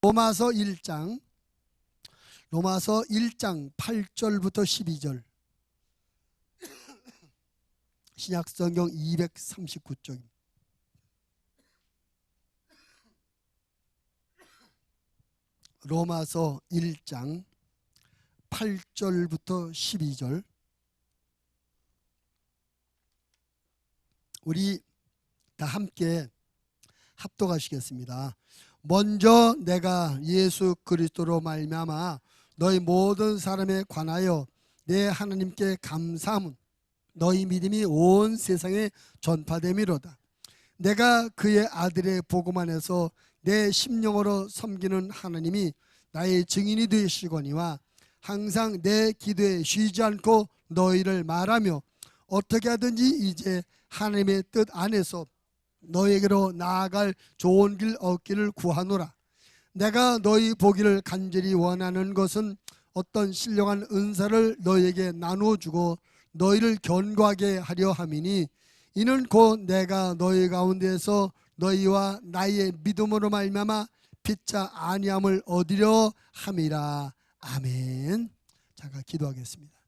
로마서 1장 8절부터 12절. 신약성경 239쪽입니다. 로마서 1장 8절부터 12절. 우리 다 함께 합독하시겠습니다. 먼저 내가 예수 그리스도로 말미암아 너희 모든 사람에 관하여 내 하나님께 감사함은 너희 믿음이 온 세상에 전파됨이로다. 내가 그의 아들의 복음 안에서 내 심령으로 섬기는 하나님이 나의 증인이 되시거니와 항상 내 기도에 쉬지 않고 너희를 말하며 어떻게 하든지 이제 하나님의 뜻 안에서 너에게로 나아갈 좋은 길 얻기를 구하노라. 내가 너희 보기를 간절히 원하는 것은 어떤 신령한 은사를 너희에게 나누어주고 너희를 견고하게 하려 함이니 이는 곧 내가 너희 가운데에서 너희와 나의 믿음으로 말미암아 피차 아니함을 얻으려 함이라. 아멘. 잠깐 기도하겠습니다.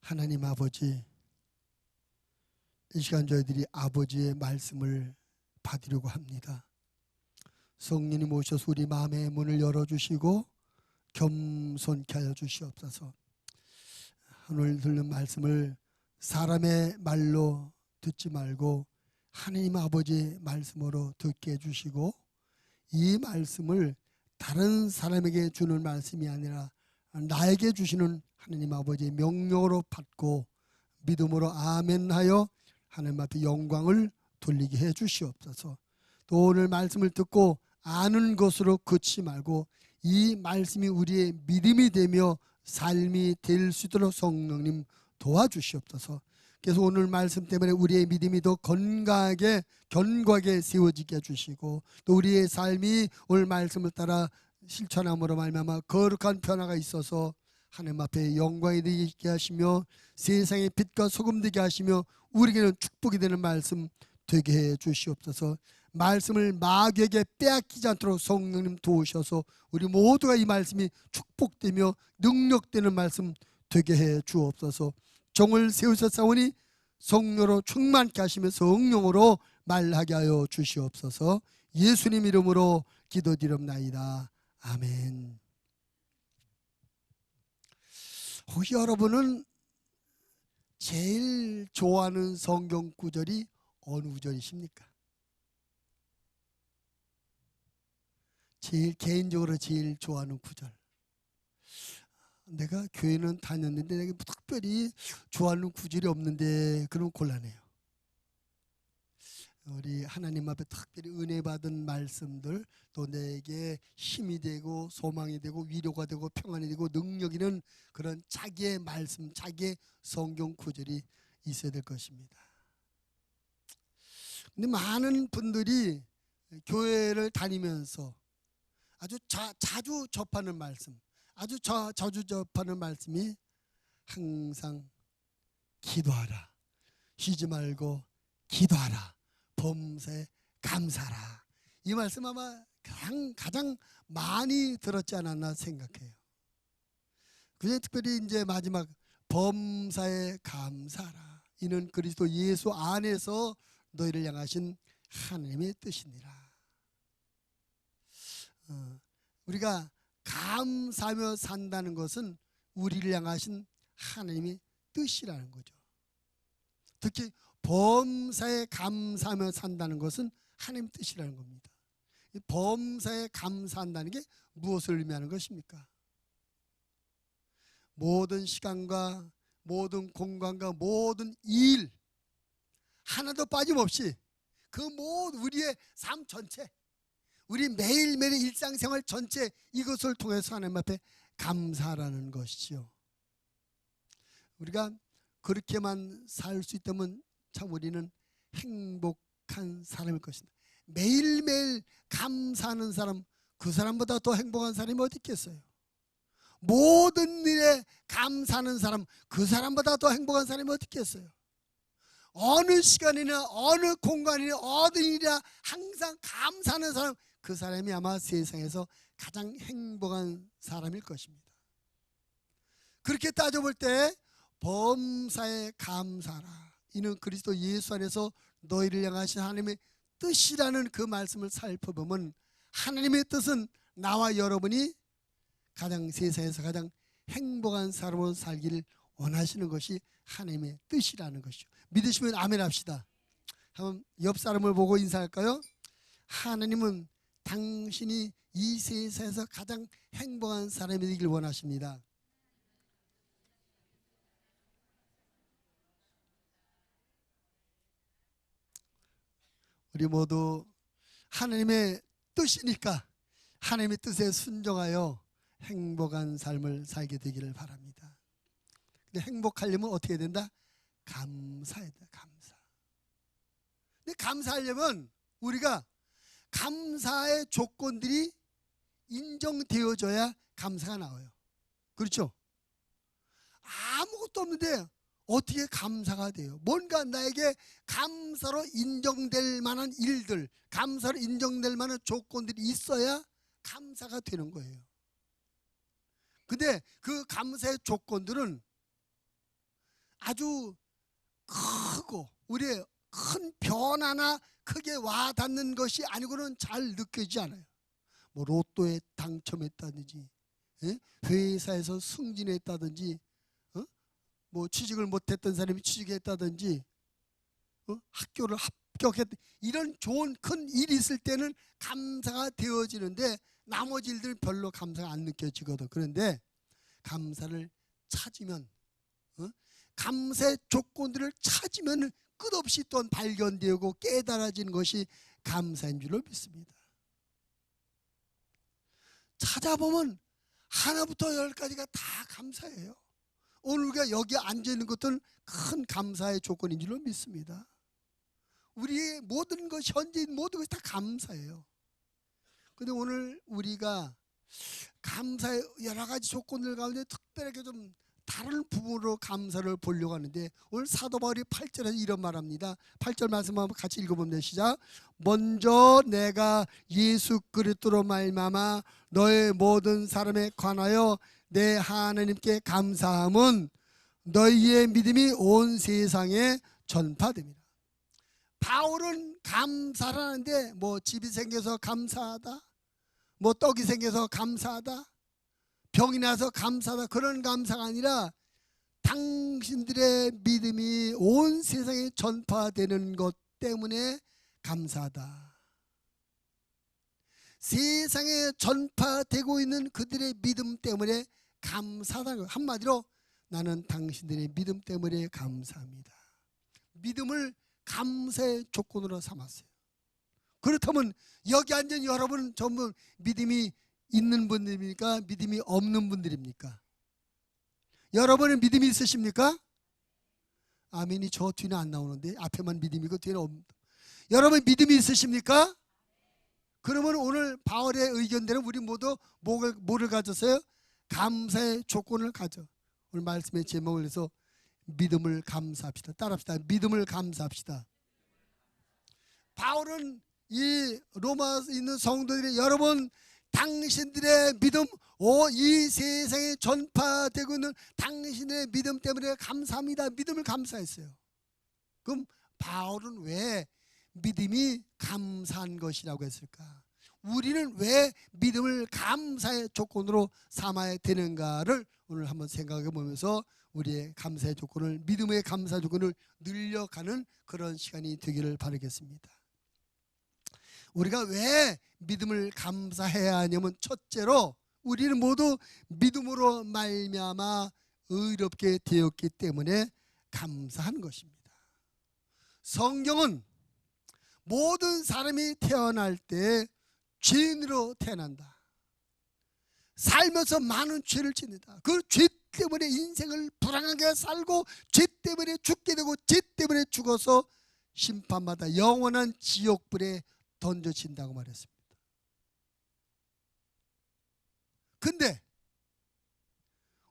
하나님 아버지, 이 시간 저희들이 아버지의 말씀을 받으려고 합니다. 성령님 오셔서 우리 마음의 문을 열어주시고 겸손케 하여 주시옵소서. 오늘 들은 말씀을 사람의 말로 듣지 말고 하나님 아버지의 말씀으로 듣게 해주시고, 이 말씀을 다른 사람에게 주는 말씀이 아니라 나에게 주시는 하나님 아버지의 명령으로 받고 믿음으로 아멘하여 하나님 앞에 영광을 돌리게 해 주시옵소서. 또 오늘 말씀을 듣고 아는 것으로 그치지 말고 이 말씀이 우리의 믿음이 되며 삶이 될 수 있도록 성령님 도와주시옵소서. 그래서 오늘 말씀 때문에 우리의 믿음이 더 건강하게 견고하게 세워지게 해주시고, 또 우리의 삶이 오늘 말씀을 따라 실천함으로 말미암아 거룩한 변화가 있어서 하나님 앞에 영광이 되게 하시며 세상의 빛과 소금 되게 하시며 우리에게는 축복이 되는 말씀 되게 해 주시옵소서. 말씀을 마귀에게 빼앗기지 않도록 성령님 도우셔서 우리 모두가 이 말씀이 축복되며 능력되는 말씀 되게 해 주옵소서. 종을 세우셨사오니 성령으로 충만케 하시며 성령으로 말하게 하여 주시옵소서. 예수님 이름으로 기도드립나이다. 아멘. 혹시 여러분은 제일 좋아하는 성경 구절이 어느 구절이십니까? 개인적으로 제일 좋아하는 구절. 내가 교회는 다녔는데 내가 특별히 좋아하는 구절이 없는데 그럼 곤란해요. 우리 하나님 앞에 특별히 은혜 받은 말씀들, 또 내게 힘이 되고 소망이 되고 위로가 되고 평안이 되고 능력이 되는 그런 자기의 말씀, 자기의 성경 구절이 있어야 될 것입니다. 근데 많은 분들이 교회를 다니면서 아주 자주 접하는 말씀, 아주 자주 접하는 말씀이 항상 기도하라, 쉬지 말고 기도하라, 범사에 감사하라. 이 말씀 아마 가장 많이 들었지 않았나 생각해요. 그중에 특별히 이제 마지막 범사에 감사하라. 이는 그리스도 예수 안에서 너희를 향하신 하나님의 뜻이니라. 우리가 감사하며 산다는 것은 우리를 향하신 하나님의 뜻이라는 거죠. 특히 범사에 감사하며 산다는 것은 하나님 뜻이라는 겁니다. 이 범사에 감사한다는 게 무엇을 의미하는 것입니까? 모든 시간과 모든 공간과 모든 일 하나도 빠짐없이 그 모든 우리의 삶 전체, 우리 매일매일의 일상생활 전체, 이것을 통해서 하나님 앞에 감사하라는 것이죠. 우리가 그렇게만 살 수 있다면 참 우리는 행복한 사람일 것이다. 매일매일 감사하는 사람, 그 사람보다 더 행복한 사람이 어디 있겠어요? 모든 일에 감사하는 사람, 그 사람보다 더 행복한 사람이 어디 있겠어요? 어느 시간이나 어느 공간이나 어느 일이나 항상 감사하는 사람, 그 사람이 아마 세상에서 가장 행복한 사람일 것입니다. 그렇게 따져볼 때 범사에 감사하라, 이는 그리스도 예수 안에서 너희를 향하신 하나님의 뜻이라는 그 말씀을 살펴보면 하나님의 뜻은 나와 여러분이 가장 세상에서 가장 행복한 사람으로 살기를 원하시는 것이 하나님의 뜻이라는 것이죠. 믿으시면 아멘 합시다. 한번 옆 사람을 보고 인사할까요? 하나님은 당신이 이 세상에서 가장 행복한 사람이 되길 원하십니다. 우리 모두 하나님의 뜻이니까 하나님의 뜻에 순종하여 행복한 삶을 살게 되기를 바랍니다. 근데 행복하려면 어떻게 해야 된다? 감사해야 돼. 감사. 근데 감사하려면 우리가 감사의 조건들이 인정되어져야 감사가 나와요. 그렇죠? 아무것도 없는데 어떻게 감사가 돼요? 뭔가 나에게 감사로 인정될 만한 일들, 감사로 인정될 만한 조건들이 있어야 감사가 되는 거예요. 근데 그 감사의 조건들은 아주 크고 우리의 큰 변화나 크게 와닿는 것이 아니고는 잘 느껴지지 않아요. 뭐 로또에 당첨했다든지, 회사에서 승진했다든지, 뭐 취직을 못했던 사람이 취직했다든지, 학교를 합격했다, 이런 좋은 큰 일이 있을 때는 감사가 되어지는데 나머지 일들은 별로 감사가 안 느껴지거든. 그런데 감사를 찾으면, 감사의 조건들을 찾으면 끝없이 또 발견되고 깨달아지는 것이 감사인 줄로 믿습니다. 찾아보면 하나부터 열까지가 다 감사예요. 오늘 우리가 여기 앉아있는 것들은 큰 감사의 조건인 줄로 믿습니다. 우리의 모든 것, 현재인 모든 것이 다 감사예요. 근데 오늘 우리가 감사의 여러 가지 조건들 가운데 특별하게 좀 다른 부분으로 감사를 보려고 하는데, 오늘 사도 바울이 8절에서 이런 말합니다. 8절 말씀 한번 같이 읽어보면 시작. 먼저 내가 예수 그리스도로 말미암아 너의 모든 사람에 관하여 내 하나님께 감사함은 너희의 믿음이 온 세상에 전파됩니다. 바울은 감사를 하는데 뭐 집이 생겨서 감사하다, 뭐 떡이 생겨서 감사하다, 병이 나서 감사하다, 그런 감사가 아니라 당신들의 믿음이 온 세상에 전파되는 것 때문에 감사하다. 세상에 전파되고 있는 그들의 믿음 때문에 감사하다는 것. 한마디로 나는 당신들의 믿음 때문에 감사합니다. 믿음을 감사의 조건으로 삼았어요. 그렇다면 여기 앉은 여러분은 전부 믿음이 있는 분들입니까? 믿음이 없는 분들입니까? 여러분은 믿음이 있으십니까? 아멘이 저 뒤는 안 나오는데 앞에만 믿음이고 뒤는 없는. 여러분 믿음이 있으십니까? 그러면 오늘 바울의 의견대로 우리 모두 뭐를 가졌어요? 감사의 조건을 가져. 오늘 말씀의 제목을 해서 믿음을 감사합시다. 따라합시다. 믿음을 감사합시다. 바울은 이 로마에 있는 성도들이 여러분 당신들의 믿음, 이 세상에 전파되고 있는 당신의 믿음 때문에 감사합니다. 믿음을 감사했어요. 그럼 바울은 왜 믿음이 감사한 것이라고 했을까? 우리는 왜 믿음을 감사의 조건으로 삼아야 되는가를 오늘 한번 생각해 보면서 우리의 감사의 조건을, 믿음의 감사 조건을 늘려가는 그런 시간이 되기를 바라겠습니다. 우리가 왜 믿음을 감사해야 하냐면, 첫째로 우리는 모두 믿음으로 말미암아 의롭게 되었기 때문에 감사한 것입니다. 성경은 모든 사람이 태어날 때 죄인으로 태어난다. 살면서 많은 죄를 짓는다. 그 죄 때문에 인생을 불행하게 살고, 죄 때문에 죽게 되고, 죄 때문에 죽어서 심판받아 영원한 지옥불에 던져진다고 말했습니다. 근데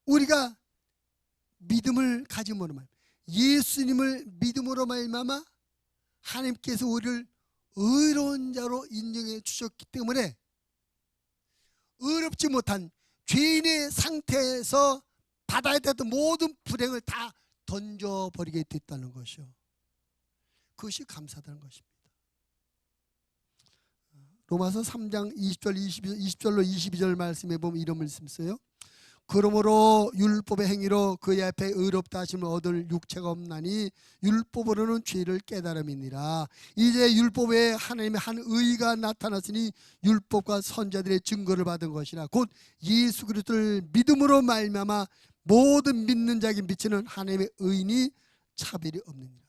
우리가 믿음을 가지면, 예수님을 믿음으로 말미암아 하나님께서 우리를 의로운 자로 인정해 주셨기 때문에 의롭지 못한 죄인의 상태에서 받아야 되던 모든 불행을 다 던져버리게 됐다는 것이요. 그것이 감사하다는 것입니다. 로마서 3장 20절로 22절 말씀에 보면 이런 말씀 있어요. 그러므로 율법의 행위로 그의 앞에 의롭다 하심을 얻을 육체가 없나니 율법으로는 죄를 깨달음이니라. 이제 율법에 하나님의 한 의가 나타났으니 율법과 선자들의 증거를 받은 것이라. 곧 예수 그리스도를 믿음으로 말미암아 모든 믿는 자에게 미치는 하나님의 의인이 차별이 없느니라.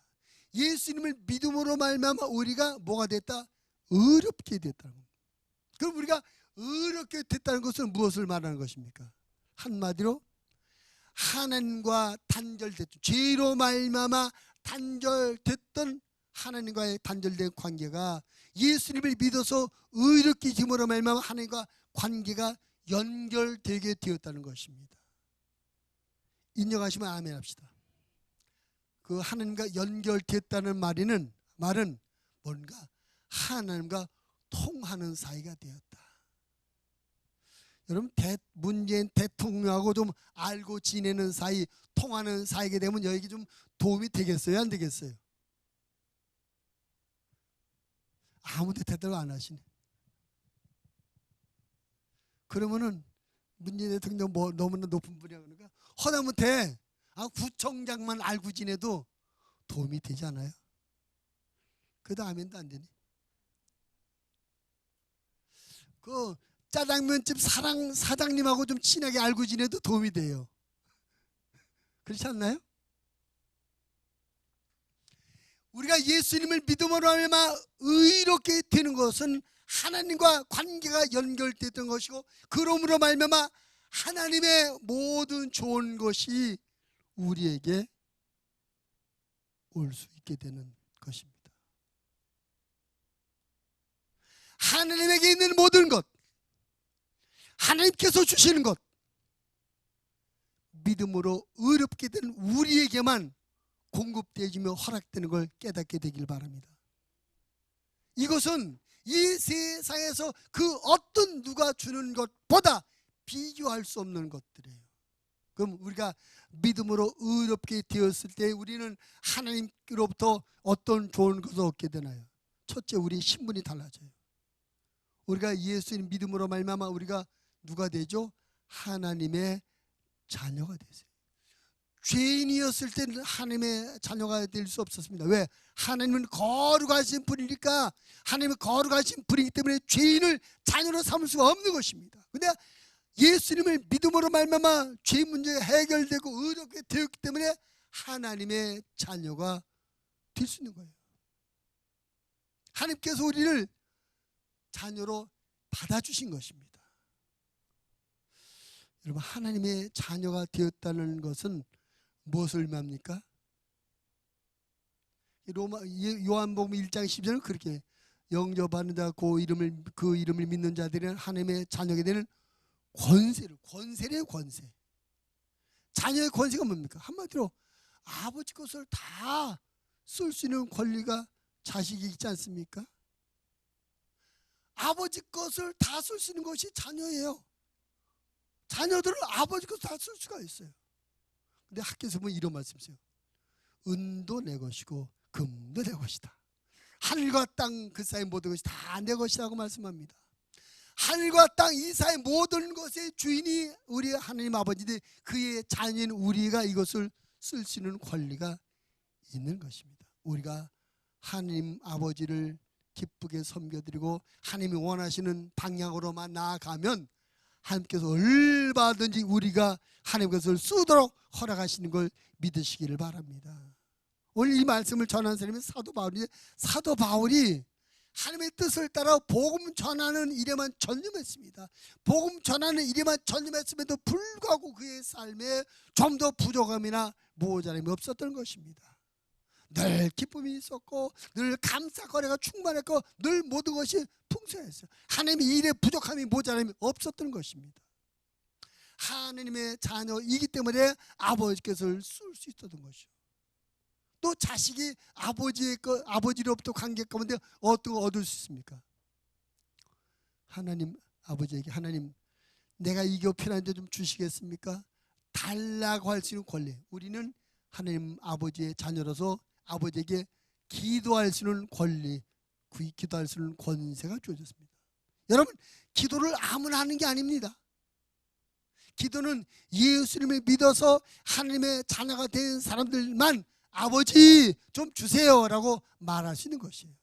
예수님을 믿음으로 말미암아 우리가 뭐가 됐다? 의롭게 됐다는 겁니다. 그럼 우리가 의롭게 됐다는 것은 무엇을 말하는 것입니까? 한마디로 하나님과 단절됐던, 죄로 말미암아 단절됐던 하나님과의 단절된 관계가 예수님을 믿어서 의롭게 힘으로 말미암아 하나님과 관계가 연결되게 되었다는 것입니다. 인정하시면 아멘 합시다. 그 하나님과 연결됐다는 말은 뭔가 하나님과 통하는 사이가 되었다. 여러분, 문재인 대통령하고 좀 알고 지내는 사이, 통하는 사이게 되면 여기 좀 도움이 되겠어요? 안 되겠어요? 아무도 대답을 안 하시네. 그러면은 문재인 대통령 뭐 너무나 높은 분이야 그러니까 허다못해 구청장만 알고 지내도 도움이 되지 않아요? 그래도 아멘도 안 되네. 그 짜장면집 사장님하고 좀 친하게 알고 지내도 도움이 돼요. 그렇지 않나요? 우리가 예수님을 믿음으로 하면 의롭게 되는 것은 하나님과 관계가 연결됐던 것이고, 그러므로 말미암아 하나님의 모든 좋은 것이 우리에게 올 수 있게 되는 것입니다. 하나님에게 있는 모든 것, 하나님께서 주시는 것, 믿음으로 의롭게 된 우리에게만 공급되어지며 허락되는 걸 깨닫게 되길 바랍니다. 이것은 이 세상에서 그 어떤 누가 주는 것보다 비교할 수 없는 것들이에요. 그럼 우리가 믿음으로 의롭게 되었을 때 우리는 하나님께로부터 어떤 좋은 것을 얻게 되나요? 첫째, 우리 신분이 달라져요. 우리가 예수님 믿음으로 말미암아 우리가 누가 되죠? 하나님의 자녀가 되세요. 죄인이었을 때는 하나님의 자녀가 될 수 없었습니다. 왜? 하나님은 거룩하신 분이니까, 하나님은 거룩하신 분이기 때문에 죄인을 자녀로 삼을 수가 없는 것입니다. 근데 예수님을 믿음으로 말미암아 죄 문제가 해결되고 의롭게 되었기 때문에 하나님의 자녀가 될 수 있는 거예요. 하나님께서 우리를 자녀로 받아주신 것입니다. 여러분, 하나님의 자녀가 되었다는 것은 무엇을 의미합니까? 요한복음 1장 10절은 그렇게 영접하는 자 그 이름을 믿는 자들은 하나님의 자녀가 되는 권세래요. 권세. 자녀의 권세가 뭡니까? 한마디로 아버지 것을 다 쓸 수 있는 권리가 자식이 있지 않습니까? 아버지 것을 다 쓸 수 있는 것이 자녀예요. 자녀들은 아버지 것을 다 쓸 수가 있어요. 근데 학교에서 보면 이런 말씀 있어요. 은도 내 것이고 금도 내 것이다. 하늘과 땅 그 사이 모든 것이 다 내 것이라고 말씀합니다. 하늘과 땅 이 사이 모든 것의 주인이 우리 하나님 아버지인데, 그의 자녀인 우리가 이것을 쓸 수 있는 권리가 있는 것입니다. 우리가 하나님 아버지를 기쁘게 섬겨드리고 하나님이 원하시는 방향으로만 나아가면 하나님께서 얼마든지 우리가 하나님 것을 쓰도록 허락하시는 걸 믿으시기를 바랍니다. 오늘 이 말씀을 전한 사람이 사도 바울인데, 사도 바울이 하나님의 뜻을 따라 복음 전하는 일에만 전념했습니다. 복음 전하는 일에만 전념했음에도 불구하고 그의 삶에 좀 더 부족함이나 모자람이 없었던 것입니다. 늘 기쁨이 있었고 늘 감사거리가 충만했고 늘 모든 것이 풍성했어요. 하나님의 일에 부족함이 모자람이 없었던 것입니다. 하나님의 자녀이기 때문에 아버지께서 쓸 수 있었던 것이죠. 또 자식이 아버지로부터 관계 가운데 어떤 거 얻을 수 있습니까? 하나님 아버지에게 하나님 내가 이거 필요한데 좀 주시겠습니까? 달라고 할 수 있는 권리. 우리는 하나님 아버지의 자녀로서 아버지에게 기도할 수 있는 권리, 기도할 수 있는 권세가 주어졌습니다. 여러분, 기도를 아무나 하는 게 아닙니다. 기도는 예수님을 믿어서 하나님의 자녀가 된 사람들만 아버지 좀 주세요라고 말할 수 있는 것이에요.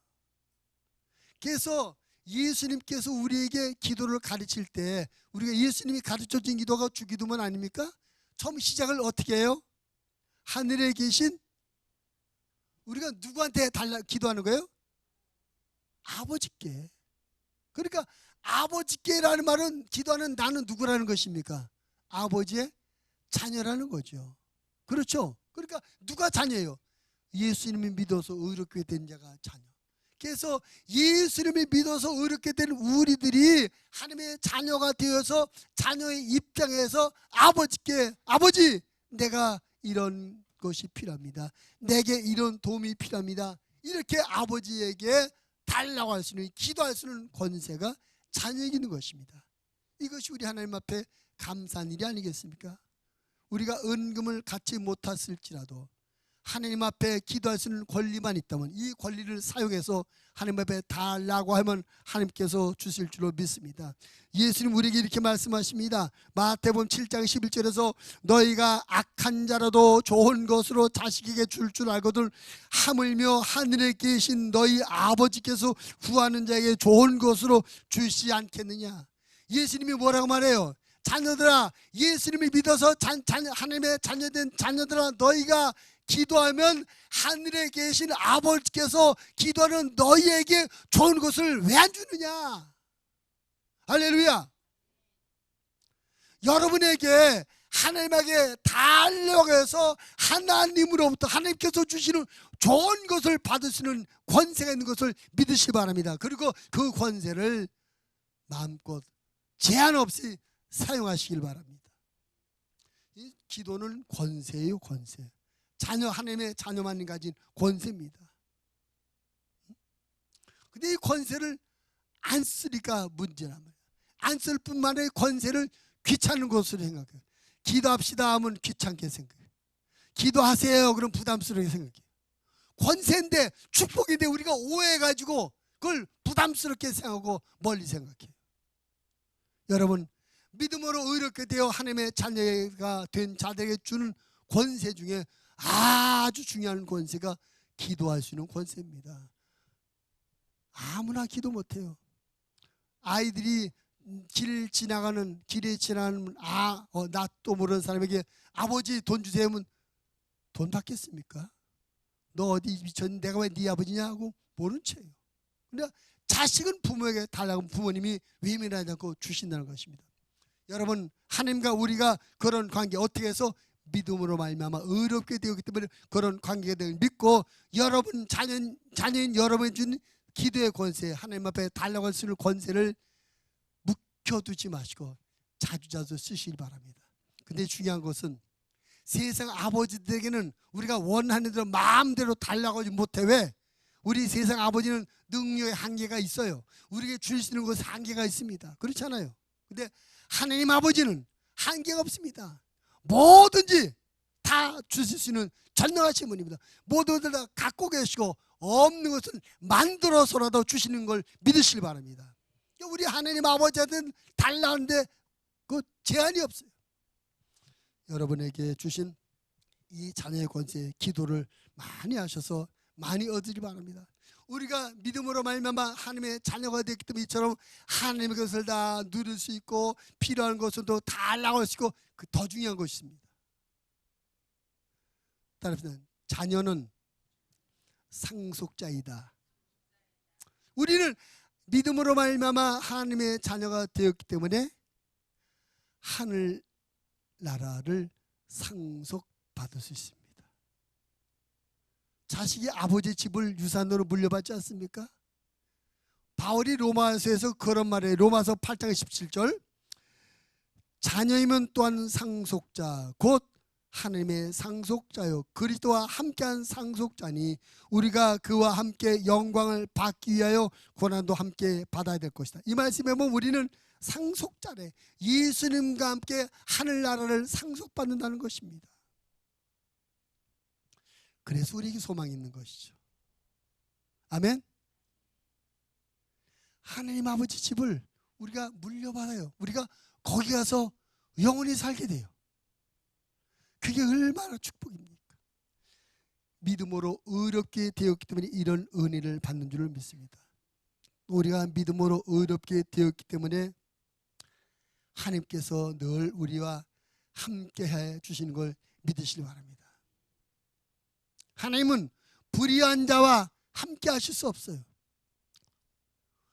그래서 예수님께서 우리에게 기도를 가르칠 때 우리가 예수님이 가르쳐준 기도가 주기도문 아닙니까? 처음 시작을 어떻게 해요? 하늘에 계신 우리가 누구한테 기도하는 거예요? 아버지께. 그러니까 아버지께라는 말은 기도하는 나는 누구라는 것입니까? 아버지의 자녀라는 거죠. 그렇죠? 그러니까 누가 자녀예요? 예수님이 믿어서 의롭게 된 자가 자녀. 그래서 예수님이 믿어서 의롭게 된 우리들이 하나님의 자녀가 되어서 자녀의 입장에서 아버지께 아버지 내가 이런 것이 필요합니다. 내게 이런 도움이 필요합니다. 이렇게 아버지에게 달라고 할 수 있는 기도할 수 있는 권세가 자녀에게 있는 것입니다. 이것이 우리 하나님 앞에 감사한 일이 아니겠습니까? 우리가 은금을 갖지 못했을지라도 하나님 앞에 기도할 수 있는 권리만 있다면 이 권리를 사용해서 하나님 앞에 달라고 하면 하나님께서 주실 줄로 믿습니다. 예수님 우리에게 이렇게 말씀하십니다. 마태복음 7장 11절에서 너희가 악한 자라도 좋은 것으로 자식에게 줄 알거든 하물며 하늘에 계신 너희 아버지께서 구하는 자에게 좋은 것으로 주시지 않겠느냐. 예수님이 뭐라고 말해요? 자녀들아, 예수님을 믿어서 하나님의 자녀된 자녀들아, 너희가 기도하면 하늘에 계신 아버지께서 기도하는 너희에게 좋은 것을 왜 안 주느냐. 할렐루야. 여러분에게 하나님에게 달라고 해서 하나님으로부터 하나님께서 주시는 좋은 것을 받을 수 있는 권세가 있는 것을 믿으시기 바랍니다. 그리고 그 권세를 마음껏 제한 없이 사용하시길 바랍니다. 이 기도는 권세예요, 권세. 하나님의 자녀만 가진 권세입니다. 근데 이 권세를 안 쓰니까 문제란 말이에요. 안 쓸 뿐만 아니라 권세를 귀찮은 것으로 생각해요. 기도합시다 하면 귀찮게 생각해요. 기도하세요 그럼 부담스럽게 생각해요. 권세인데 축복인데 우리가 오해해가지고 그걸 부담스럽게 생각하고 멀리 생각해요. 여러분, 믿음으로 의롭게 되어 하나님의 자녀가 된 자들에게 주는 권세 중에 아주 중요한 권세가 기도할 수 있는 권세입니다. 아무나 기도 못해요. 아이들이 길에 지나가는 낯도 모르는 사람에게 아버지 돈 주세요 하면 돈 받겠습니까? 너 어디 미쳤니? 내가 왜 네 아버지냐 하고 모른 채예요. 근데 자식은 부모에게 달라고 부모님이 외면하지 않고 주신다는 것입니다. 여러분, 하나님과 우리가 그런 관계 어떻게 해서 믿음으로 말미암아 의롭게 되었기 때문에 그런 관계가 되는 믿고 여러분 자녀인 여러분이 준 기도의 권세, 하나님 앞에 달라고 할 수 있는 권세를 묵혀두지 마시고 자주자주 쓰시길 바랍니다. 근데 중요한 것은 세상 아버지들에게는 우리가 원하는 대로 마음대로 달라고 하지 못해. 왜? 우리 세상 아버지는 능력의 한계가 있어요. 우리에게 줄 수 있는 것은 한계가 있습니다. 그렇잖아요. 근데 하나님 아버지는 한계가 없습니다. 뭐든지 다 주실 수 있는 전능하신 분입니다. 모든 것을 다 갖고 계시고 없는 것은 만들어서라도 주시는 걸 믿으시기 바랍니다. 우리 하나님 아버지한테는 달라는데 그 제한이 없어요. 여러분에게 주신 이 자녀의 권세, 기도를 많이 하셔서 많이 얻으리 바랍니다. 우리가 믿음으로 말미암아 하나님의 자녀가 되기 때문에 이처럼 하나님의 것을 다 누릴 수 있고 필요한 것은 또 달라고 할 수 있고 그 더 중요한 것이 있습니다. 따라서 자녀는 상속자이다. 우리는 믿음으로 말미암아 하나님의 자녀가 되었기 때문에 하늘 나라를 상속받을 수 있습니다. 자식이 아버지의 집을 유산으로 물려받지 않습니까? 바울이 로마서에서 그런 말이에요. 로마서 8장 17절 자녀이면 또한 상속자 곧 하나님의 상속자요 그리스도와 함께한 상속자니 우리가 그와 함께 영광을 받기 위하여 고난도 함께 받아야 될 것이다. 이 말씀에 보면 우리는 상속자래. 예수님과 함께 하늘나라를 상속받는다는 것입니다. 그래서 우리에게 소망이 있는 것이죠. 아멘. 하나님 아버지 집을 우리가 물려받아요. 우리가 거기 가서 영원히 살게 돼요. 그게 얼마나 축복입니까? 믿음으로 의롭게 되었기 때문에 이런 은혜를 받는 줄을 믿습니다. 우리가 믿음으로 의롭게 되었기 때문에 하나님께서 늘 우리와 함께해 주시는 걸 믿으시기 바랍니다. 하나님은 불의한 자와 함께 하실 수 없어요.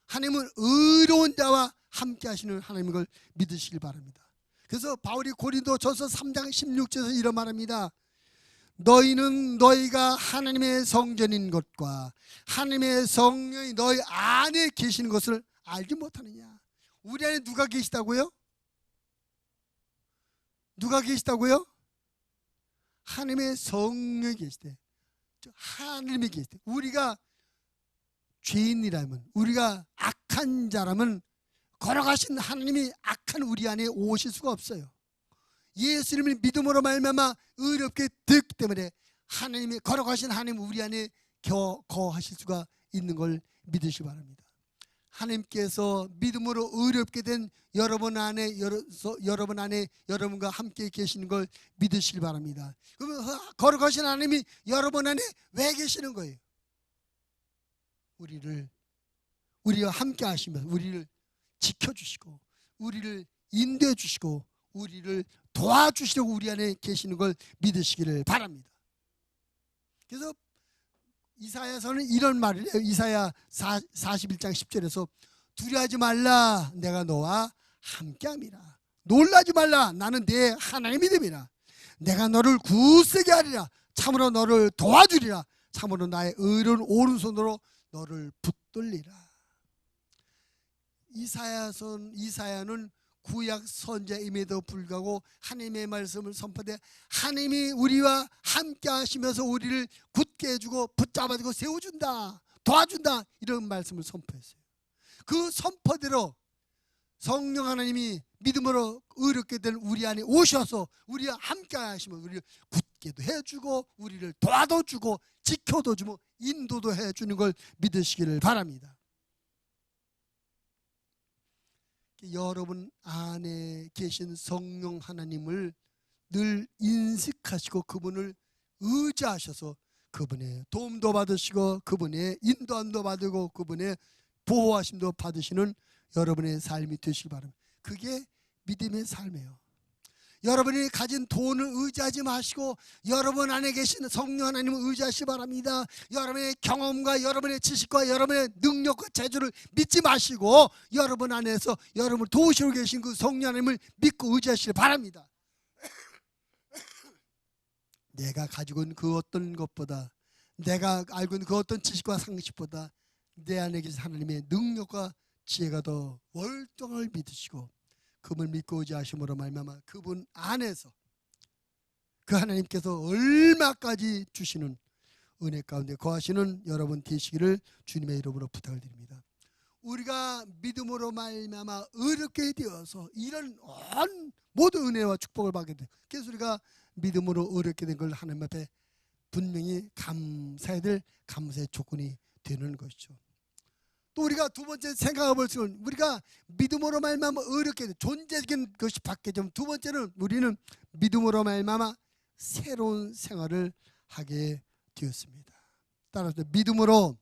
하나님은 의로운 자와 함께 하시는 하나님인 걸 믿으시길 바랍니다. 그래서 바울이 고린도전서 3장 16절에서 이런 말합니다. 너희는 너희가 하나님의 성전인 것과 하나님의 성령이 너희 안에 계시는 것을 알지 못하느냐. 우리 안에 누가 계시다고요? 누가 계시다고요? 하나님의 성령이 계시대. 하나님이 계시대. 우리가 죄인이라면, 우리가 악한 자라면 걸어가신 하나님이 악한 우리 안에 오실 수가 없어요. 예수님을 믿음으로 말미암아 의롭게 되었기 때문에 하나님이 걸어가신 하나님 우리 안에 거하실 수가 있는 걸 믿으시기 바랍니다. 하나님께서 믿음으로 의롭게 된 여러분 안에 여러분과 함께 계시는 걸 믿으시기 바랍니다. 그러면 걸어가신 하나님이 여러분 안에 왜 계시는 거예요? 우리와 함께 하시면서 우리를 지켜주시고 우리를 인도해 주시고 우리를 도와주시려고 우리 안에 계시는 걸 믿으시기를 바랍니다. 그래서 이사야서는 이런 말을 해요. 이사야 41장 10절에서 두려워하지 말라 내가 너와 함께함이라. 놀라지 말라 나는 네 하나님이 됨이라. 내가 너를 굳세게 하리라. 참으로 너를 도와주리라. 참으로 나의 의로운 오른손으로 너를 붙들리라. 이사야는 구약 선자임에도 불구하고 하나님의 말씀을 선포해 하나님이 우리와 함께 하시면서 우리를 굳게 해주고 붙잡아주고 세워준다, 도와준다, 이런 말씀을 선포했어요. 그 선포대로 성령 하나님이 믿음으로 의롭게 된 우리 안에 오셔서 우리와 함께 하시면 우리를 굳게도 해주고 우리를 도와도 주고 지켜도 주고 인도도 해주는 걸 믿으시기를 바랍니다. 여러분 안에 계신 성령 하나님을 늘 인식하시고 그분을 의지하셔서 그분의 도움도 받으시고 그분의 인도함도 받으고 그분의 보호하심도 받으시는 여러분의 삶이 되시기 바랍니다. 그게 믿음의 삶이에요. 여러분이 가진 돈을 의지하지 마시고 여러분 안에 계신 성령 하나님을 의지하시기 바랍니다. 여러분의 경험과 여러분의 지식과 여러분의 능력과 재주를 믿지 마시고 여러분 안에서 여러분을 도우시고 계신 그 성령 하나님을 믿고 의지하시기 바랍니다. 내가 가지고 있는 그 어떤 것보다, 내가 알고 있는 그 어떤 지식과 상식보다 내 안에 계신 하나님의 능력과 지혜가 더 월등을 믿으시고 그분을 믿고 의지하심으로 말미암아 그분 안에서 그 하나님께서 얼마까지 주시는 은혜 가운데 거하시는 여러분 되시기를 주님의 이름으로 부탁을 드립니다. 우리가 믿음으로 말미암아 의롭게 되어서 이런 모든 은혜와 축복을 받게 돼. 그래서 우리가 믿음으로 의롭게 된 걸 하나님 앞에 분명히 감사해야 될 감사의 조건이 되는 것이죠. 또 우리가 두 번째 생각해 볼 수 있는 우리가 믿음으로 말미암아 의롭게 존재적인 것이 바뀌죠. 두 번째는 우리는 믿음으로 말미암아 새로운 생활을 하게 되었습니다. 따라서 믿음으로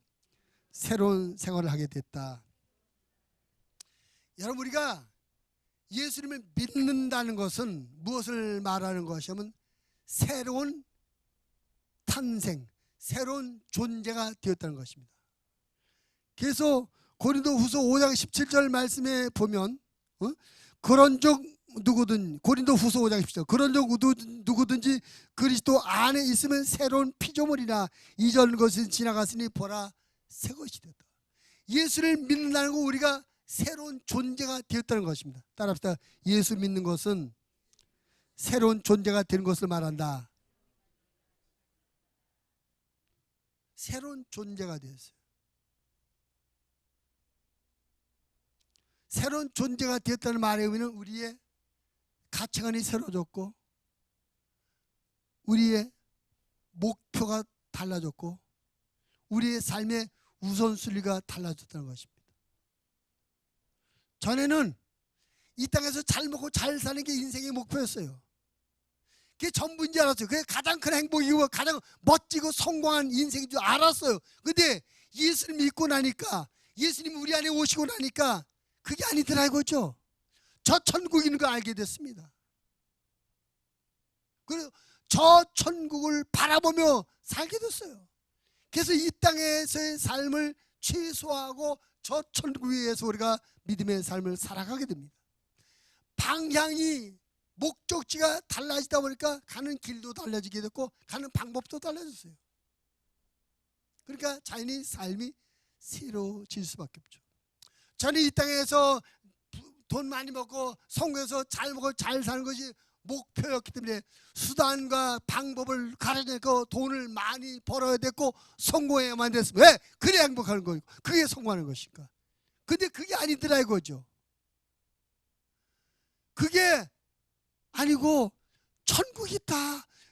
새로운 생활을 하게 됐다. 여러분 우리가 예수님을 믿는다는 것은 무엇을 말하는 것이냐면 새로운 탄생, 새로운 존재가 되었다는 것입니다. 그래서 고린도후서 5장 17절 말씀에 보면 그런즉 누구든 고린도후서 5장 17절 그런즉 누구든지 그리스도 안에 있으면 새로운 피조물이라 이전 것은 지나갔으니 보라 새 것이 되었다. 예수를 믿는다는 거 우리가 새로운 존재가 되었다는 것입니다. 따라합시다. 예수 믿는 것은 새로운 존재가 되는 것을 말한다. 새로운 존재가 되었어요. 새로운 존재가 되었다는 말의 의미는 우리의 가치관이 새로워졌고 우리의 목표가 달라졌고 우리의 삶의 우선순위가 달라졌다는 것입니다. 전에는 이 땅에서 잘 먹고 잘 사는 게 인생의 목표였어요. 그게 전부인 줄 알았어요. 그게 가장 큰 행복이고 가장 멋지고 성공한 인생인 줄 알았어요. 근데 예수님 믿고 나니까, 예수님 우리 안에 오시고 나니까 그게 아니더라 이거죠. 저 천국이 있는 걸 알게 됐습니다. 그래서 저 천국을 바라보며 살게 됐어요. 그래서 이 땅에서의 삶을 최소화하고 저 천국 위에서 우리가 믿음의 삶을 살아가게 됩니다. 방향이, 목적지가 달라지다 보니까 가는 길도 달라지게 됐고 가는 방법도 달라졌어요. 그러니까 자연히 삶이 새로워질 수밖에 없죠. 저는 이 땅에서 돈 많이 먹고 성공해서 잘 먹고 잘 사는 것이 목표였기 때문에 수단과 방법을 가려내고 돈을 많이 벌어야 됐고 성공해야만 됐으면, 왜? 그래야 행복한 거고 그게 성공하는 것인가. 근데 그게 아니더라 이거죠. 그게 아니고 천국이 있다,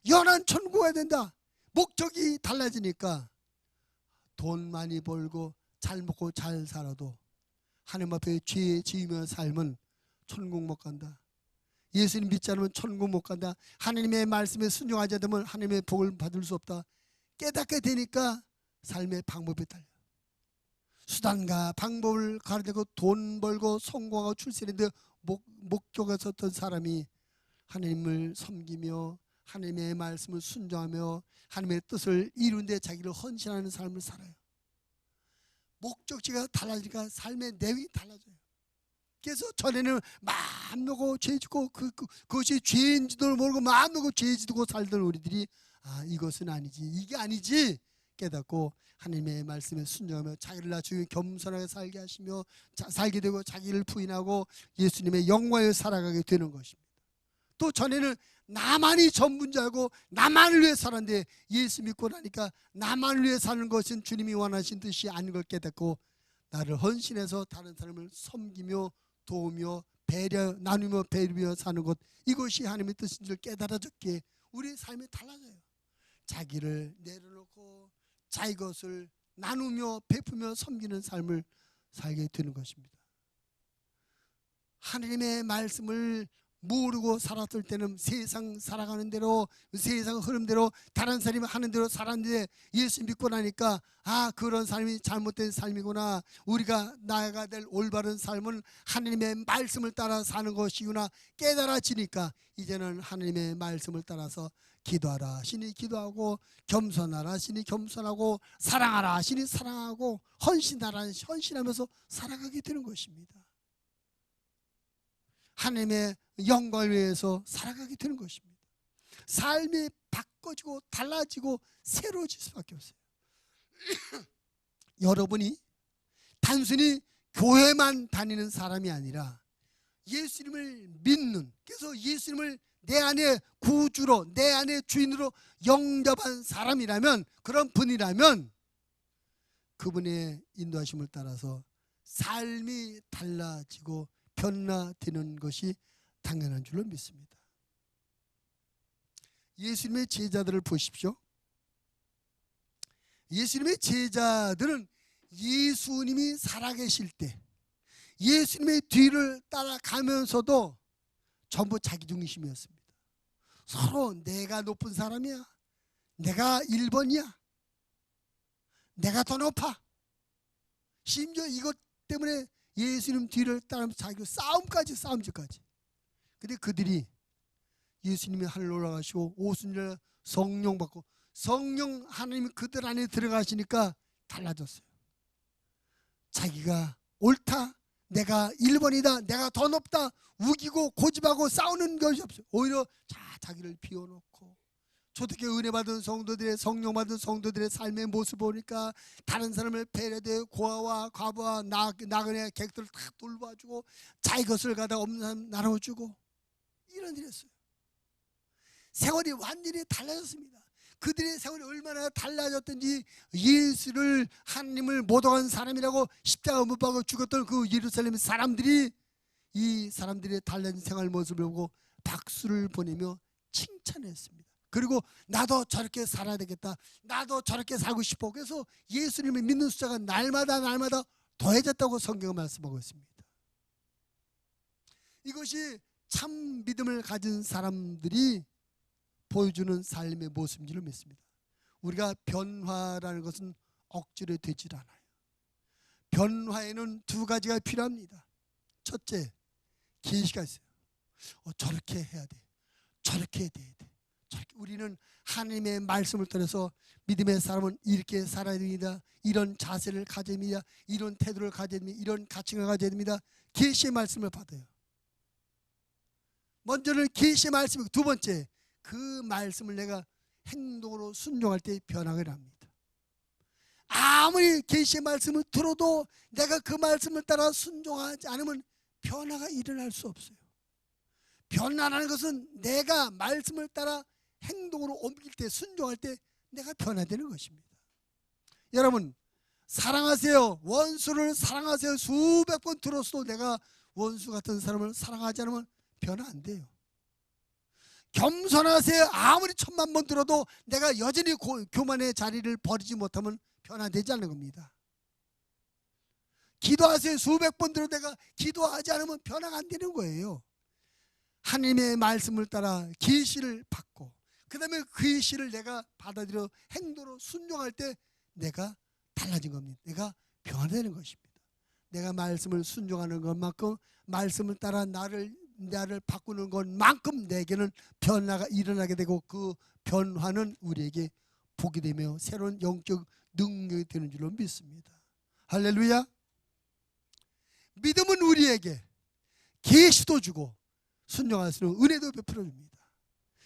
연한 천국 가야 된다. 목적이 달라지니까 돈 많이 벌고 잘 먹고 잘 살아도 하나님 앞에 죄 지으며 삶은 천국 못 간다. 예수님 믿지 않으면 천국 못 간다. 하나님의 말씀에 순종하지 않으면 하나님의 복을 받을 수 없다. 깨닫게 되니까 삶의 방법이 달라요. 수단과 방법을 가르치고 돈 벌고 성공하고 출세했는데 목적에 섰던 사람이 하나님을 섬기며 하나님의 말씀을 순종하며 하나님의 뜻을 이루는 데 자기를 헌신하는 삶을 살아요. 목적지가 달라지니까 삶의 내용이 달라져요. 그래서 전에는 마음 놓고 죄 짓고 그것이 죄인지도 모르고 마음 놓고 죄 짓고 살던 우리들이 이것은 아니지, 이게 아니지 깨닫고 하나님의 말씀에 순종하며 자기를 낮추고 겸손하게 살게 하시며 살게 되고 자기를 부인하고 예수님의 영광을 살아가게 되는 것입니다. 또 전에는 나만이 전부인 줄 알고 나만을 위해 살았는데 예수 믿고 나니까 나만을 위해 사는 것은 주님이 원하신 뜻이 아닌 걸 깨닫고 나를 헌신해서 다른 사람을 섬기며 도우며 나누며 배려며 사는 것, 이것이 하나님의 뜻인 줄 깨달아졌기에 우리의 삶이 달라져요. 자기를 내려놓고 자기 것을 나누며 베푸며 섬기는 삶을 살게 되는 것입니다. 하나님의 말씀을 모르고 살았을 때는 세상 살아가는 대로, 세상 흐름대로 다른 사람이 하는 대로 살았는데 예수 믿고 나니까 그런 삶이 잘못된 삶이구나, 우리가 나아가야 될 올바른 삶은 하나님의 말씀을 따라 사는 것이구나 깨달아지니까 이제는 하나님의 말씀을 따라서 기도하라 하시니 기도하고, 겸손하라 하시니 겸손하고, 사랑하라 하시니 사랑하고, 헌신하라 하시니 헌신하면서 살아가게 되는 것입니다. 하나님의 영광을 위해서 살아가게 되는 것입니다. 삶이 바꿔지고 달라지고 새로워질 수밖에 없어요. 여러분이 단순히 교회만 다니는 사람이 아니라 예수님을 믿는, 그래서 예수님을 내 안에 구주로, 내 안에 주인으로 영접한 사람이라면, 그런 분이라면 그분의 인도하심을 따라서 삶이 달라지고 변화되는 것이 당연한 줄로 믿습니다. 예수님의 제자들을 보십시오. 예수님의 제자들은 예수님이 살아계실 때 예수님의 뒤를 따라가면서도 전부 자기중심이었습니다. 서로 내가 높은 사람이야, 내가 1번이야, 내가 더 높아, 심지어 이것 때문에 예수님 뒤를 따르면서 자기가 싸움질까지. 근데 그들이 예수님이 하늘 올라가시고 오순절 성령 받고 성령 하나님이 그들 안에 들어가시니까 달라졌어요. 자기가 옳다, 내가 1번이다, 내가 더 높다 우기고 고집하고 싸우는 것이 없어요. 오히려 자기를 비워놓고 초대교회 은혜 받은 성도들의, 성령 받은 성도들의 삶의 모습을 보니까 다른 사람을 배려되어 고아와 과부와 나그네 객들을 다 돌봐주고 자기 것을 갖다 없는 사람 나눠주고 이런 일을 했어요. 세월이 완전히 달라졌습니다. 그들의 세월이 얼마나 달라졌던지 예수를 하나님을 모독한 사람이라고 십자가 못 박아 죽었던 그 예루살렘 사람들이 이 사람들의 달라진 생활 모습을 보고 박수를 보내며 칭찬했습니다. 그리고 나도 저렇게 살아야 되겠다, 나도 저렇게 살고 싶어. 그래서 예수님을 믿는 숫자가 날마다 더해졌다고 성경은 말씀하고 있습니다. 이것이 참 믿음을 가진 사람들이 보여주는 삶의 모습인 줄 믿습니다. 우리가 변화라는 것은 억지로 되질 않아요. 변화에는 두 가지가 필요합니다. 첫째, 계시가 있어요. 저렇게 해야 돼, 저렇게 돼야 돼. 우리는 하나님의 말씀을 통해서 믿음의 사람은 이렇게 살아야 됩니다, 이런 자세를 가져야 됩니다, 이런 태도를 가져야 됩니다, 이런 가치를 가져야 됩니다. 계시의 말씀을 받아요. 먼저는 계시의 말씀이고, 두 번째, 그 말씀을 내가 행동으로 순종할 때 변화가 납니다. 아무리 계시의 말씀을 들어도 내가 그 말씀을 따라 순종하지 않으면 변화가 일어날 수 없어요. 변화라는 것은 내가 말씀을 따라 행동으로 옮길 때, 순종할 때 내가 변화되는 것입니다. 여러분, 사랑하세요, 원수를 사랑하세요 수백 번 들었어도 내가 원수 같은 사람을 사랑하지 않으면 변화 안 돼요. 겸손하세요 아무리 1000만 번 들어도 내가 여전히 교만의 자리를 버리지 못하면 변화되지 않는 겁니다. 기도하세요 수백 번 들어도 내가 기도하지 않으면 변화가 안 되는 거예요. 하나님의 말씀을 따라 계시를 받고, 그 다음에 그 계시를 내가 받아들여 행동으로 순종할 때 내가 달라진 겁니다. 내가 변화되는 것입니다. 내가 말씀을 순종하는 것만큼, 말씀을 따라 나를 바꾸는 것만큼 내게는 변화가 일어나게 되고, 그 변화는 우리에게 복이 되며 새로운 영적 능력이 되는 줄로 믿습니다. 할렐루야. 믿음은 우리에게 계시도 주고 순종할 수 있는 은혜도 베풀어 줍니다.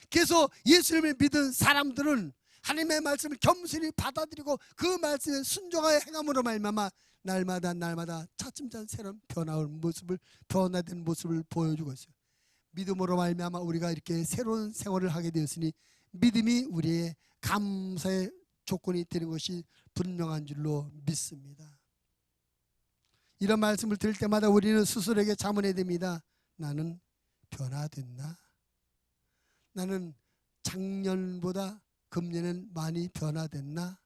그래서 예수님을 믿은 사람들은 하나님의 말씀을 겸손히 받아들이고 그 말씀에 순종하여 행함으로 말미암아 날마다 차츰차츰 새로운 변화된 모습을 보여주고 있어요. 믿음으로 말미암아 우리가 이렇게 새로운 생활을 하게 되었으니 믿음이 우리의 감사의 조건이 되는 것이 분명한 줄로 믿습니다. 이런 말씀을 들을 때마다 우리는 스스로에게 자문해야 됩니다. 나는 변화됐나? 나는 작년보다 금년엔 많이 변화됐나?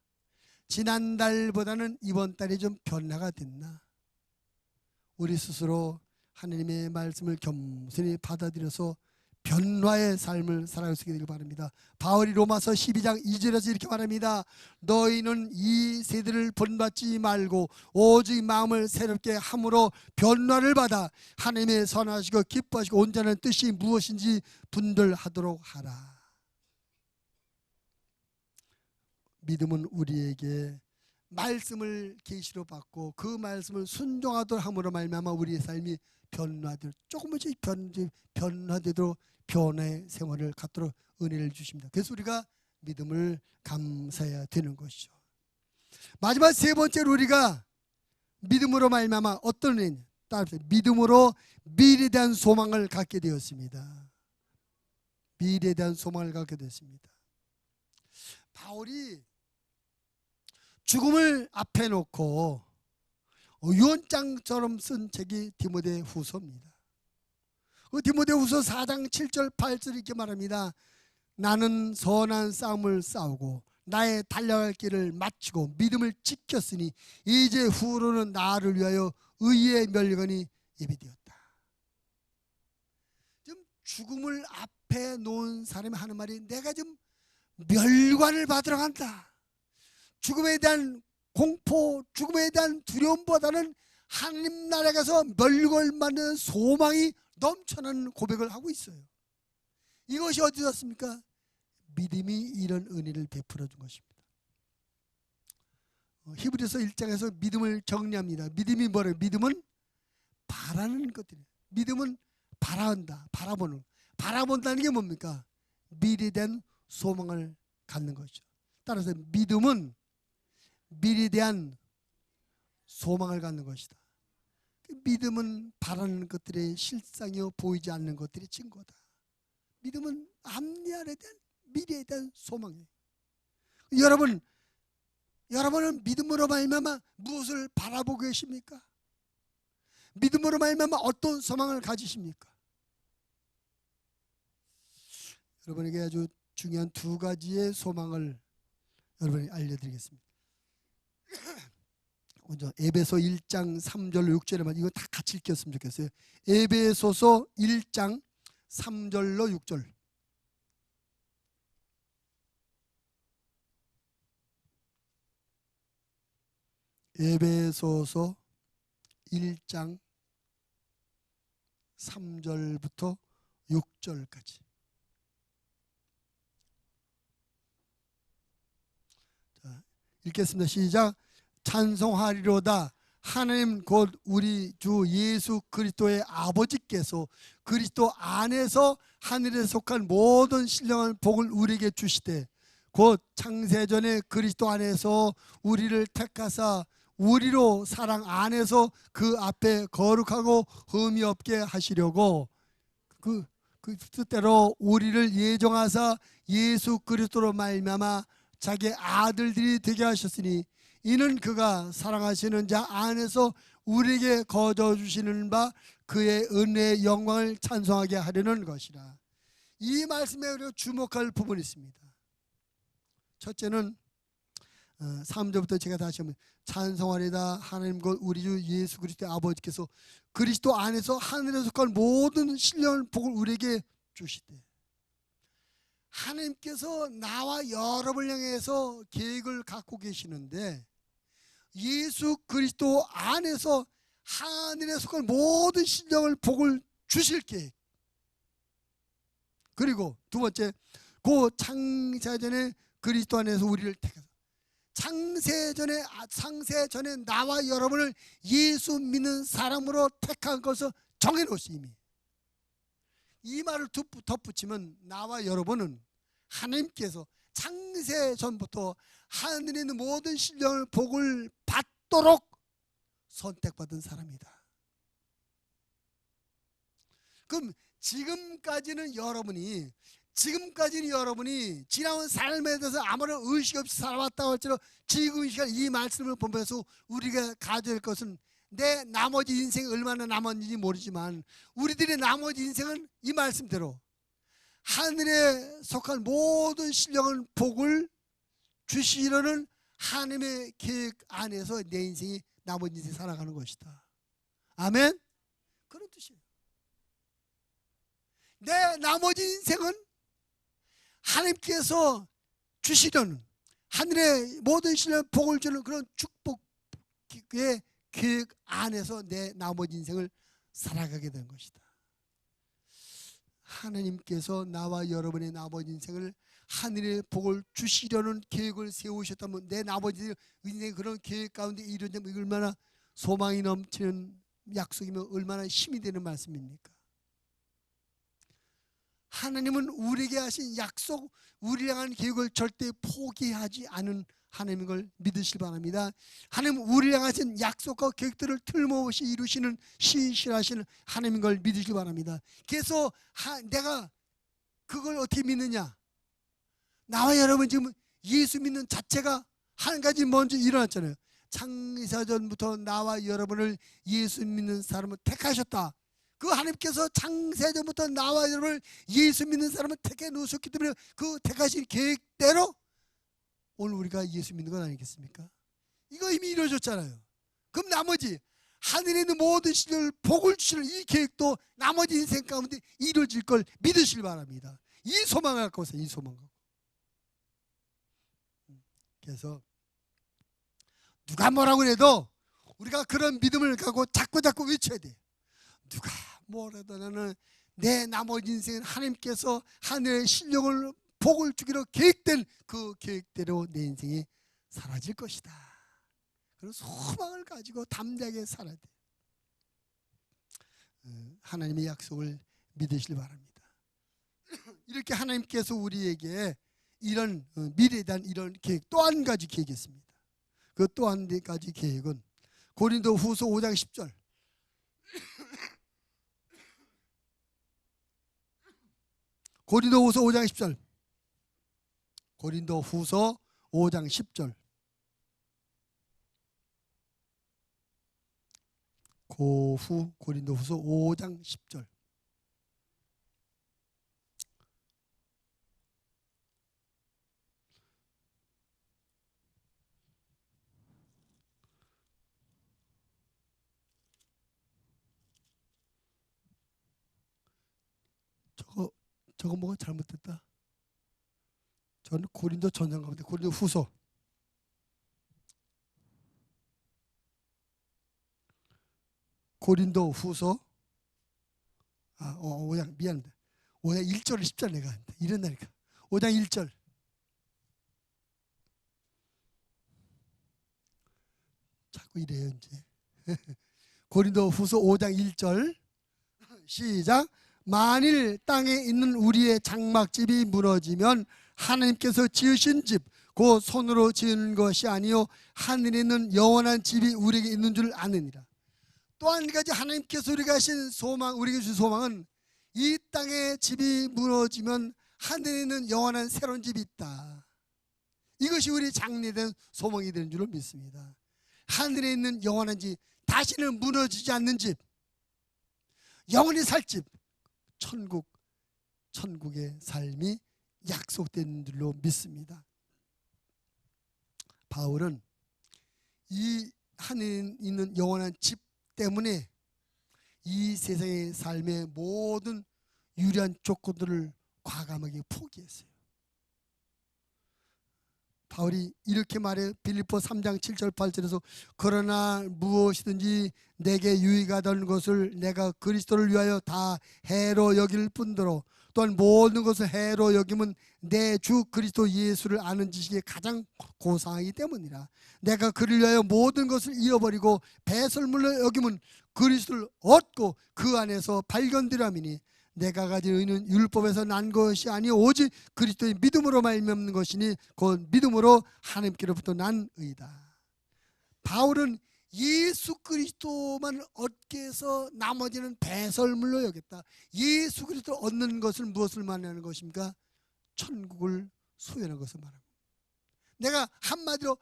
지난달보다는 이번 달이 좀 변화가 됐나? 우리 스스로 하나님의 말씀을 겸손히 받아들여서 변화의 삶을 살아갈 수 있게 되길 바랍니다. 바울이 로마서 12장 2절에서 이렇게 말합니다. 너희는 이 세대를 본받지 말고 오직 마음을 새롭게 함으로 변화를 받아 하나님의 선하시고 기뻐하시고 온전한 뜻이 무엇인지 분별하도록 하라. 믿음은 우리에게 말씀을 계시로 받고 그 말씀을 순종하도록 함으로 말미암아 우리의 삶이 조금씩 변화되도록 변화의 생활을 갖도록 은혜를 주십니다. 그래서 우리가 믿음을 감사해야 되는 것이죠. 마지막 세 번째로 우리가 믿음으로 말미암아 어떤 일? 믿음으로 미래에 대한 소망을 갖게 되었습니다. 미래에 대한 소망을 갖게 되었습니다. 바울이 죽음을 앞에 놓고 유언장처럼 쓴 책이 디모데후서입니다. 그 디모데후서 4장 7절 8절 이렇게 말합니다. 나는 선한 싸움을 싸우고 나의 달려갈 길을 마치고 믿음을 지켰으니 이제 후로는 나를 위하여 의의 멸관이 예비되었다. 지금 죽음을 앞에 놓은 사람이 하는 말이 내가 지금 멸관을 받으러 간다. 죽음에 대한 공포, 죽음에 대한 두려움보다는 하나님 나라에 가서 멸관받는 소망이 넘쳐나는 고백을 하고 있어요. 이것이 어디서 왔습니까? 믿음이 이런 은혜를 베풀어 준 것입니다. 히브리서 1장에서 믿음을 정리합니다. 믿음이 뭐래요? 믿음은 바라는 것들이에요. 믿음은 바라한다. 바라본다는 게 뭡니까? 미래에 대한 소망을 갖는 것이죠. 따라서 믿음은 미래에 대한 소망을 갖는 것이다. 믿음은 바라는 것들의 실상이요 보이지 않는 것들의 증거다. 믿음은 앞날에 대한, 미래에 대한 소망이에요. 여러분은 믿음으로 말미암아 무엇을 바라보고 계십니까? 믿음으로 말미암아 어떤 소망을 가지십니까? 여러분에게 아주 중요한 두 가지의 소망을 여러분에게 알려드리겠습니다. 먼저 에베소 1장 3절로 6절에만 이거 다 같이 읽혔으면 좋겠어요. 에베소서 1장 3절로 6절. 에베소서 1장 3절부터 6절까지. 자, 읽겠습니다. 시작. 찬송하리로다. 하나님 곧 우리 주 예수 그리스도의 아버지께서 그리스도 안에서 하늘에 속한 모든 신령한 복을 우리에게 주시되 곧 창세전에 그리스도 안에서 우리를 택하사 우리로 사랑 안에서 그 앞에 거룩하고 흠이 없게 하시려고 그 뜻대로 우리를 예정하사 예수 그리스도로 말미암아 자기 아들들이 되게 하셨으니 이는 그가 사랑하시는 자 안에서 우리에게 거저 주시는 바 그의 은혜의 영광을 찬송하게 하려는 것이라. 이 말씀에 우리가 주목할 부분이 있습니다. 첫째는 3절부터 제가 다시 한번 찬송하리다. 하나님 곧 우리 주 예수 그리스도의 아버지께서 그리스도 안에서 하늘에 속한 모든 신령한 복을 우리에게 주시되, 하나님께서 나와 여러분을 향해서 계획을 갖고 계시는데 예수 그리스도 안에서 하늘에 속한 모든 신령한 복을 주실 계획. 그리고 두 번째, 그 창세전에 그리스도 안에서 우리를 택하사 창세전에 나와 여러분을 예수 믿는 사람으로 택한 것을 정해놓으시니, 이 말을 덧붙이면 나와 여러분은 하나님께서 창세전부터 하늘에 있는 모든 신령을 복을 받도록 선택받은 사람이다. 그럼 지금까지는 여러분이 지나온 삶에 대해서 아무런 의식 없이 살아왔다고 할지라도 지금 이 시간 이 말씀을 보면서 우리가 가져야 할 것은, 내 나머지 인생이 얼마나 남았는지 모르지만 우리들의 나머지 인생은 이 말씀대로 하늘에 속한 모든 신령한 복을 주시려는 하나님의 계획 안에서 내 인생이 나머지 인생 살아가는 것이다. 아멘? 그런 뜻이에요. 내 나머지 인생은 하나님께서 주시려는 하늘의 모든 신령한 복을 주는 그런 축복의 계획 안에서 내 나머지 인생을 살아가게 된 것이다. 하나님께서 나와 여러분의 나머지 인생을 하늘의 복을 주시려는 계획을 세우셨다면 내 나머지 인생의 그런 계획 가운데 이루어지면 얼마나 소망이 넘치는 약속이며 얼마나 힘이 되는 말씀입니까? 하나님은 우리에게 하신 약속, 우리를 향한 계획을 절대 포기하지 않은 하나님인 걸 믿으시기 바랍니다. 하나님은 우리를 향하신 약속과 계획들을 틀림없이 이루시는 신실하신 하나님인 걸 믿으시기 바랍니다. 그래서 내가 그걸 어떻게 믿느냐? 나와 여러분 지금 예수 믿는 자체가 한 가지 먼저 일어났잖아요. 창세전부터 나와 여러분을 예수 믿는 사람을 택하셨다. 그 하나님께서 창세전부터 나와 여러분을 예수 믿는 사람을 택해 놓으셨기 때문에 그 택하신 계획대로 오늘 우리가 예수 믿는 건 아니겠습니까? 이거 이미 이루어졌잖아요. 그럼 나머지 하늘에 있는 모든 신을 복을 주시는 이 계획도 나머지 인생 가운데 이루어질 걸 믿으시길 바랍니다. 이 소망을 갖고 오세요. 이 소망 갖고. 그래서 누가 뭐라고 해도 우리가 그런 믿음을 갖고 자꾸 외쳐야 돼. 누가 뭐라도 나는 내 나머지 인생은 하나님께서 하늘의 신령을 복을 주기로 계획된 그 계획대로 내 인생이 사라질 것이다. 그런 소망을 가지고 담대하게 살아야 돼. 하나님의 약속을 믿으시길 바랍니다. 이렇게 하나님께서 우리에게 이런 미래에 대한 이런 계획, 또 한 가지 계획이 있습니다. 그 또 한 가지 계획은 고린도후서 5장 10절. 고린도후서 5장 10절. 고린도후서 5장 10절. 고린도후서 5장 10절. 저거 뭐가 잘못됐다. 저는 고린도 전서 가운데 고린도 후서. 고린도 후서 5장 미안합니다. 5장 1절 10절 내가 한다. 이런다니까. 5장 1절. 자꾸 이래요 이제. 고린도 후서 5장 1절 시작. 만일 땅에 있는 우리의 장막집이 무너지면 하나님께서 지으신 집 곧 손으로 지은 것이 아니요 하늘에 있는 영원한 집이 우리에게 있는 줄 아느니라. 또 한 가지 하나님께서 우리가 하신 소망, 우리에게 주신 소망은 이 땅의 집이 무너지면 하늘에 있는 영원한 새로운 집이 있다. 이것이 우리 장래된 소망이 되는 줄로 믿습니다. 하늘에 있는 영원한 집, 다시는 무너지지 않는 집, 영원히 살 집, 천국의 삶이 약속된 줄로 믿습니다. 바울은 이 하늘에 있는 영원한 집 때문에 이 세상의 삶의 모든 유리한 조건들을 과감하게 포기했어요. 바울이 이렇게 말해. 빌립보 3장 7절 8절에서 그러나 무엇이든지 내게 유익하던 것을 내가 그리스도를 위하여 다 해로 여길 뿐더러 또한 모든 것을 해로 여김은 내 주 그리스도 예수를 아는 지식이 가장 고상하기 때문이라. 내가 그를 위하여 모든 것을 잃어버리고 배설물로 여김은 그리스도를 얻고 그 안에서 발견되라미니 내가 가진 의는 율법에서 난 것이 아니요 오직 그리스도의 믿음으로 말미암는 것이니 곧 믿음으로 하나님께로부터 난 의다. 바울은 예수 그리스도만 얻게 해서 나머지는 배설물로 여겼다. 예수 그리스도 얻는 것을 무엇을 말하는 것입니까? 천국을 소유하는 것을 말합니다. 내가 한마디로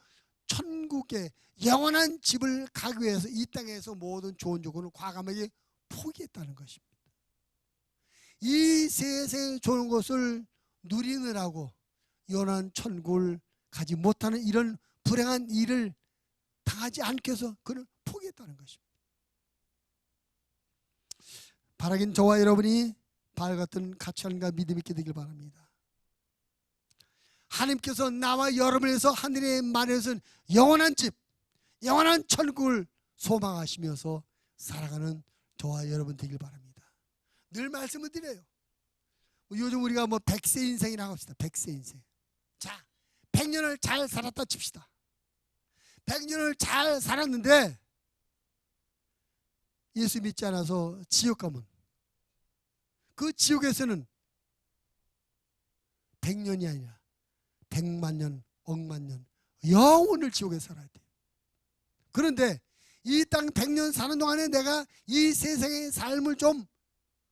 천국의 영원한 집을 가기 위해서 이 땅에서 모든 좋은 조건을 과감하게 포기했다는 것입니다. 이 세상의 좋은 것을 누리느라고 영원한 천국을 가지 못하는 이런 불행한 일을 당하지 않게 해서 그는 포기했다는 것입니다. 바라긴 저와 여러분이 바울 같은 가치관과 믿음이 있게 되길 바랍니다. 하나님께서 나와 여러분을 위해서 하늘의 만에서는 영원한 집, 영원한 천국을 소망하시면서 살아가는 저와 여러분 되길 바랍니다. 늘 말씀을 드려요. 요즘 우리가 100세 인생이라고 합시다. 100세 인생. 자, 100년을 잘 살았다 칩시다. 100년을 잘 살았는데 예수 믿지 않아서 지옥 가면 그 지옥에서는 100년이 아니라 100만 년, 억만 년 영원을 지옥에 살아야 돼요. 그런데 이 땅 100년 사는 동안에 내가 이 세상의 삶을 좀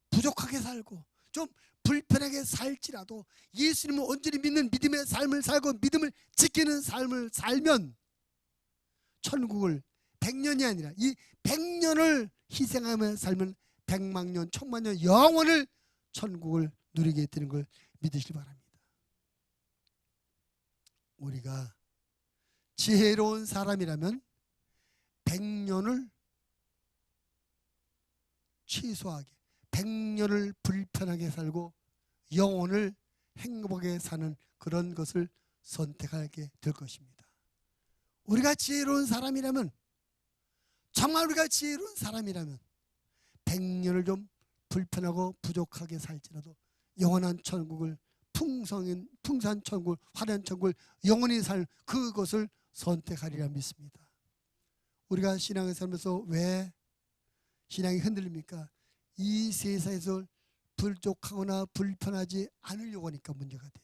부족하게 살고 좀 불편하게 살지라도 예수님을 온전히 믿는 믿음의 삶을 살고 믿음을 지키는 삶을 살면 천국을 100년이 아니라 이 100년을 희생하며 살면 100만 년, 1000만 년 영원을 천국을 누리게 되는 걸 믿으시기 바랍니다. 우리가 지혜로운 사람이라면 100년을 취소하게 100년을 불편하게 살고 영혼을 행복하게 사는 그런 것을 선택하게 될 것입니다. 우리가 지혜로운 사람이라면 정말 우리가 지혜로운 사람이라면 100년을 좀 불편하고 부족하게 살지라도 영원한 천국을 풍산 천국을 화려한 천국을 영원히 살 그것을 선택하리라 믿습니다. 우리가 신앙을 살면서 왜 신앙이 흔들립니까? 이 세상에서 부족하거나 불편하지 않으려고 하니까 문제가 돼요.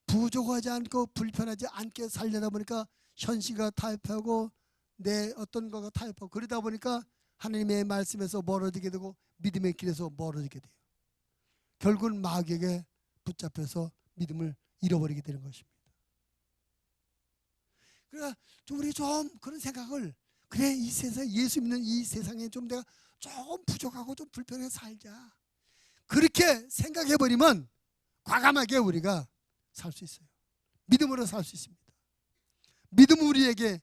부족하지 않고 불편하지 않게 살려다 보니까 현실과 타협하고 내 어떤 거가 타협하고 그러다 보니까 하나님의 말씀에서 멀어지게 되고 믿음의 길에서 멀어지게 돼요. 결국은 마귀에게 붙잡혀서 믿음을 잃어버리게 되는 것입니다. 그러니까 우리 좀 그런 생각을, 그래 이 세상, 예수 믿는 이 세상에 좀 내가 조금 부족하고 좀 불편하게 살자, 그렇게 생각해버리면 과감하게 우리가 살 수 있어요. 믿음으로 살 수 있습니다. 믿음은 우리에게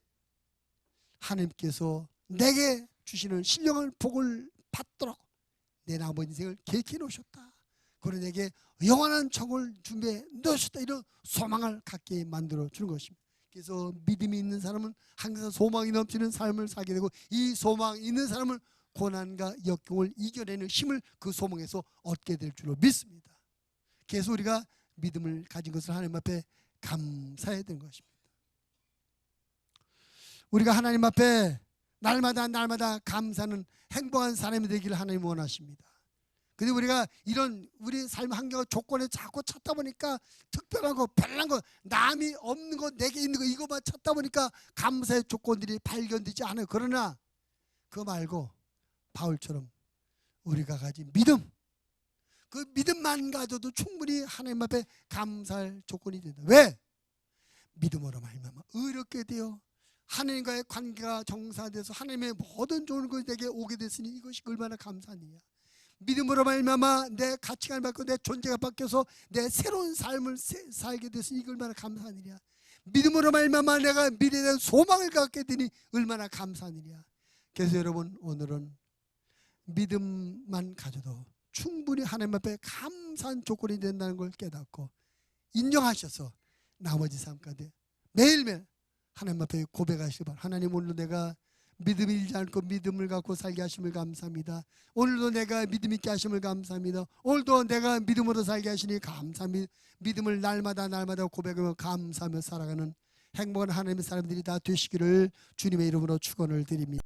하나님께서 내게 주시는 신령한 복을 받도록 내 남은 인생을 계획해 놓으셨다, 그리고 내게 영원한 정을 준비해 놓으셨다, 이런 소망을 갖게 만들어 주는 것입니다. 그래서 믿음이 있는 사람은 항상 소망이 넘치는 삶을 살게 되고, 이 소망이 있는 사람은 고난과 역경을 이겨내는 힘을 그 소망에서 얻게 될 줄로 믿습니다. 그래서 우리가 믿음을 가진 것을 하나님 앞에 감사해야 되는 것입니다. 우리가 하나님 앞에 날마다 감사하는 행복한 사람이 되기를 하나님 원하십니다. 근데 우리가 이런 우리 삶 환경 조건에 자꾸 찾다 보니까 특별한 거, 별난 거, 남이 없는 거, 내게 있는 거, 이거만 찾다 보니까 감사의 조건들이 발견되지 않아요. 그러나 그거 말고 바울처럼 우리가 가진 믿음, 그 믿음만 가져도 충분히 하나님 앞에 감사할 조건이 된다. 왜? 믿음으로 말미암아 의롭게 되어 하나님과의 관계가 정상화돼서 하나님의 모든 좋은 것이 내게 오게 됐으니 이것이 얼마나 감사하느냐. 믿음으로 말미암아 내 가치관을 바뀌고 내 존재가 바뀌어서 내 새로운 삶을 살게 됐으니 이거 얼마나 감사하느냐. 믿음으로 말미암아 내가 미래에 대한 소망을 갖게 되니 얼마나 감사하느냐. 그래서 여러분, 오늘은 믿음만 가져도 충분히 하나님 앞에 감사한 조건이 된다는 걸 깨닫고 인정하셔서 나머지 삶 가운데 매일매일 하나님 앞에 고백하시기 바랍니다. 하나님, 오늘도 내가 믿음을 잃지 않고 믿음을 갖고 살게 하심을 감사합니다. 오늘도 내가 믿음 있게 하심을 감사합니다. 오늘도 내가 믿음으로 살게 하시니 감사합니다. 믿음을 날마다 고백하며 감사하며 살아가는 행복한 하나님의 사람들이 다 되시기를 주님의 이름으로 축원을 드립니다.